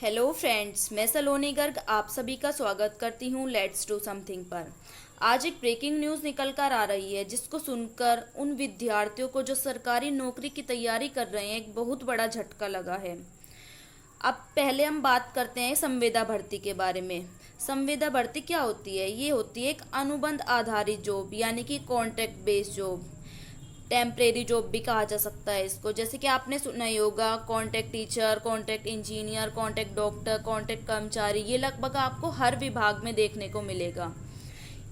Hello friends, मैं सलोनी गर्ग आप सभी का स्वागत करती हूँ लेट्स डू समथिंग पर। आज एक ब्रेकिंग न्यूज़ निकल कर आ रही है जिसको सुनकर उन विद्यार्थियों को जो सरकारी नौकरी की तैयारी कर रहे हैं एक बहुत बड़ा झटका लगा है। अब पहले हम बात करते हैं संविदा भर्ती के बारे में। संविदा भर्ती क्या होती है? ये होती है एक अनुबंध आधारित जॉब, यानी कि contract based job, temporary job भी कहा जा सकता है इसको। जैसे कि आपने सुना ही होगा contract teacher, contract engineer, contract doctor, contract कर्मचारी, ये लगभग आपको हर विभाग में देखने को मिलेगा।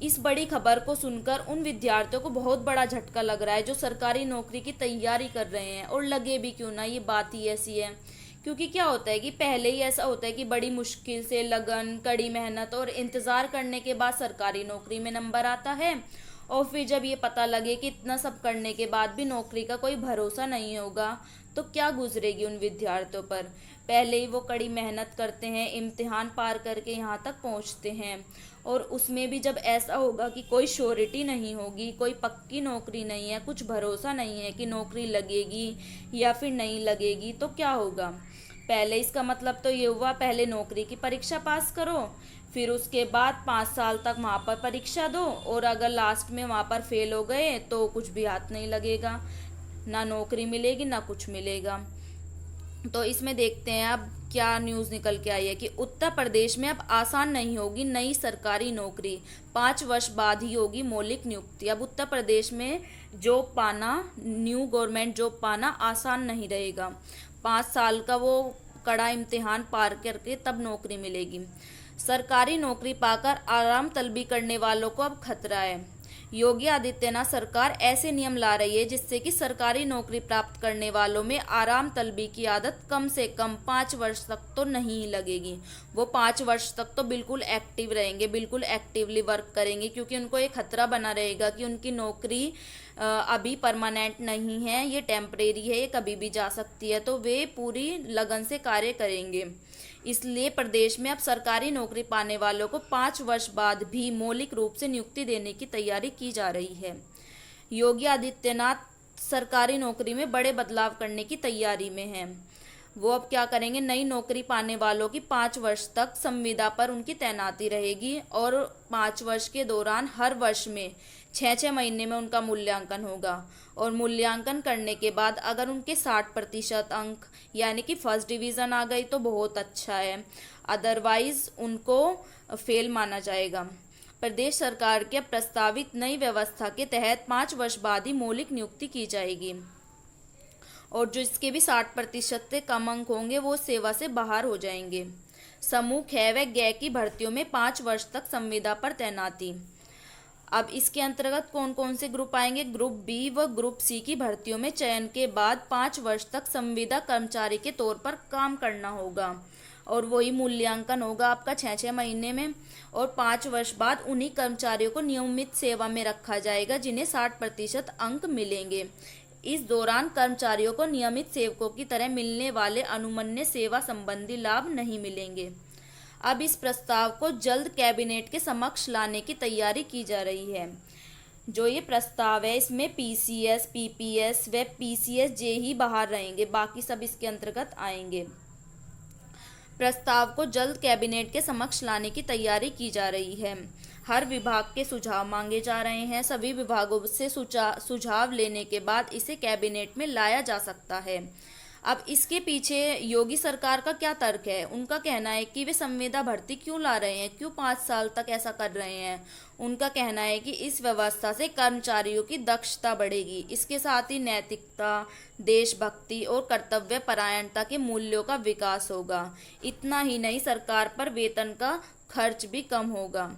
इस बड़ी खबर को सुनकर उन विद्यार्थियों को बहुत बड़ा झटका लग रहा है जो सरकारी नौकरी की तैयारी कर रहे हैं, और लगे भी क्यों ना, ये बात ही ऐसी है। क्योंकि क्या होता है कि पहले ही ऐसा होता है कि बड़ी मुश्किल से, लगन, कड़ी मेहनत और इंतज़ार करने के बाद सरकारी नौकरी में नंबर आता है, और फिर जब ये पता लगे कि इतना सब करने के बाद भी नौकरी का कोई भरोसा नहीं होगा, तो क्या गुजरेगी उन विद्यार्थियों पर। पहले ही वो कड़ी मेहनत करते हैं, इम्तिहान पार करके यहाँ तक पहुँचते हैं, और उसमें भी जब ऐसा होगा कि कोई श्योरिटी नहीं होगी, कोई पक्की नौकरी नहीं है, कुछ भरोसा नहीं है कि नौकरी लगेगी या फिर नहीं लगेगी, तो क्या होगा। पहले इसका मतलब तो ये हुआ, पहले नौकरी की परीक्षा पास करो, फिर उसके बाद 5 साल तक वहाँ पर परीक्षा दो, और अगर लास्ट में वहाँ पर फेल हो गए तो कुछ भी हाथ नहीं लगेगा, ना नौकरी मिलेगी ना कुछ मिलेगा। तो इसमें देखते हैं अब क्या न्यूज़ निकल के आई है कि उत्तर प्रदेश में अब आसान नहीं होगी नई सरकारी नौकरी, 5 वर्ष बाद ही होगी मौलिक नियुक्ति। अब उत्तर प्रदेश में जॉब पाना, न्यू गवर्नमेंट जॉब पाना आसान नहीं रहेगा। 5 साल का वो कड़ा इम्तिहान पार करके तब नौकरी मिलेगी। सरकारी नौकरी पाकर आराम तलबी करने वालों को अब खतरा है। योगी आदित्यनाथ सरकार ऐसे नियम ला रही है जिससे कि सरकारी नौकरी प्राप्त करने वालों में आराम तलबी की आदत कम से कम 5 वर्ष तक तो नहीं लगेगी। वो 5 वर्ष तक तो बिल्कुल एक्टिव रहेंगे, बिल्कुल एक्टिवली वर्क करेंगे, क्योंकि उनको एक खतरा बना रहेगा कि उनकी नौकरी अभी परमानेंट नहीं है, ये टेम्परेरी है, ये कभी भी जा सकती है, तो वे पूरी लगन से कार्य करेंगे। इसलिए प्रदेश में अब सरकारी नौकरी पाने वालों को 5 वर्ष बाद भी मौलिक रूप से नियुक्ति देने की तैयारी की जा रही है। योगी आदित्यनाथ सरकारी नौकरी में बड़े बदलाव करने की तैयारी में हैं। वो अब क्या करेंगे, नई नौकरी पाने वालों की 5 वर्ष तक संविदा पर उनकी तैनाती रहेगी, और 5 वर्ष के दौरान हर वर्ष में 6-6 महीने में उनका मूल्यांकन होगा, और मूल्यांकन करने के बाद अगर उनके 60% अंक यानी कि फर्स्ट डिवीज़न आ गई तो बहुत अच्छा है, अदरवाइज उनको फेल माना जाएगा। प्रदेश सरकार के प्रस्तावित नई व्यवस्था के तहत 5 वर्ष बाद ही मौलिक नियुक्ति की जाएगी, और जो इसके भी 60% से कम अंक होंगे वो सेवा से बाहर हो जाएंगे। समूह ख व ग की भर्तियों में 5 वर्ष तक संविदा पर तैनाती। अब इसके अंतर्गत कौन कौन से ग्रुप आएंगे? ग्रुप बी व ग्रुप सी की भर्तियों में चयन के बाद 5 वर्ष तक संविदा कर्मचारी के तौर पर काम करना होगा, और वही मूल्यांकन होगा आपका 6-6 महीने में, और 5 वर्ष बाद उन्हीं कर्मचारियों को नियमित सेवा में रखा जाएगा जिन्हें 60% अंक मिलेंगे। इस दौरान कर्मचारियों को नियमित सेवकों की तरह मिलने वाले अनुमन्य सेवा संबंधी लाभ नहीं मिलेंगे। अब इस प्रस्ताव को जल्द कैबिनेट के समक्ष लाने की तैयारी की जा रही है। जो ये प्रस्ताव है इसमें पीसीएस, पीपीएस व पीसीएस जे ही बाहर रहेंगे, बाकी सब इसके अंतर्गत आएंगे। प्रस्ताव को जल्द कैबिनेट के समक्ष लाने की तैयारी की जा रही है। हर विभाग के सुझाव मांगे जा रहे हैं। सभी विभागों से सुझाव लेने के बाद इसे कैबिनेट में लाया जा सकता है। अब इसके पीछे योगी सरकार का क्या तर्क है? उनका कहना है कि वे संविदा भर्ती क्यों ला रहे हैं, क्यों 5 साल तक ऐसा कर रहे हैं। उनका कहना है कि इस व्यवस्था से कर्मचारियों की दक्षता बढ़ेगी, इसके साथ ही नैतिकता, देशभक्ति और कर्तव्य परायणता के मूल्यों का विकास होगा। इतना ही नहीं, सरकार पर वेतन का खर्च भी कम होगा।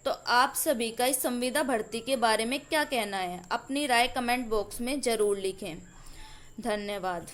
तो आप सभी का इस संविदा भर्ती के बारे में क्या कहना है? अपनी राय कमेंट बॉक्स में ज़रूर लिखें। धन्यवाद।